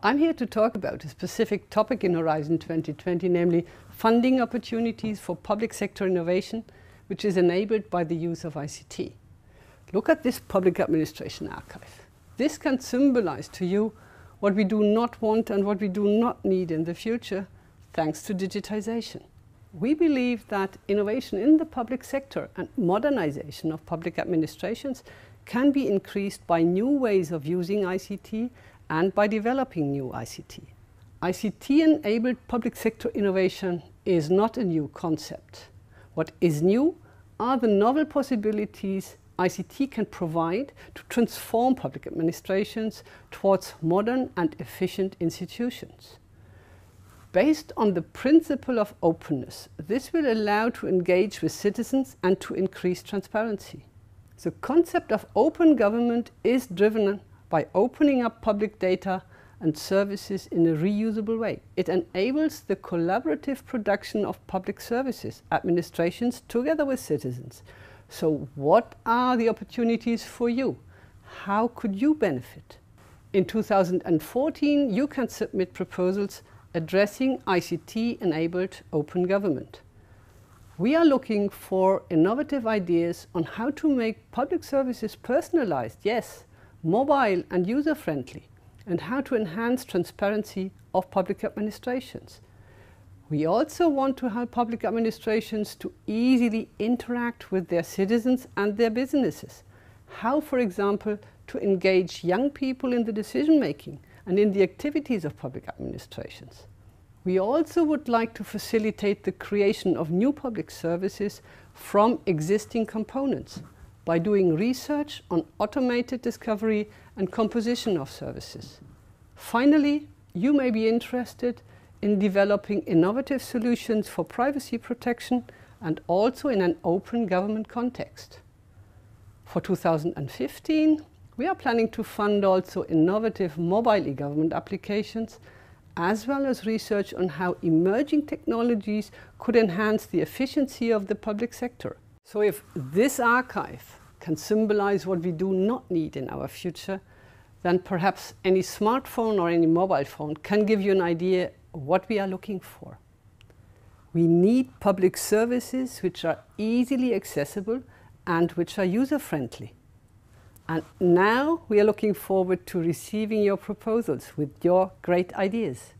I'm here to talk about a specific topic in Horizon 2020, namely funding opportunities for public sector innovation, which is enabled by the use of ICT. Look at this public administration archive. This can symbolize to you what we do not want and what we do not need in the future, thanks to digitization. We believe that innovation in the public sector and modernization of public administrations can be increased by new ways of using ICT and by developing new ICT. ICT-enabled public sector innovation is not a new concept. What is new are the novel possibilities ICT can provide to transform public administrations towards modern and efficient institutions. Based on the principle of openness, this will allow to engage with citizens and to increase transparency. The concept of open government is driven by opening up public data and services in a reusable way. It enables the collaborative production of public services, administrations together with citizens. So what are the opportunities for you? How could you benefit? In 2014, you can submit proposals addressing ICT-enabled open government. We are looking for innovative ideas on how to make public services personalized, yes, mobile and user-friendly, and how to enhance transparency of public administrations. We also want to help public administrations to easily interact with their citizens and their businesses. How, for example, to engage young people in the decision-making and in the activities of public administrations. We also would like to facilitate the creation of new public services from existing components by doing research on automated discovery and composition of services. Finally, you may be interested in developing innovative solutions for privacy protection and also in an open government context. For 2015, we are planning to fund also innovative mobile e-government applications, as well as research on how emerging technologies could enhance the efficiency of the public sector. So if this archive can symbolize what we do not need in our future, then perhaps any smartphone or any mobile phone can give you an idea of what we are looking for. We need public services which are easily accessible and which are user-friendly. And now we are looking forward to receiving your proposals with your great ideas.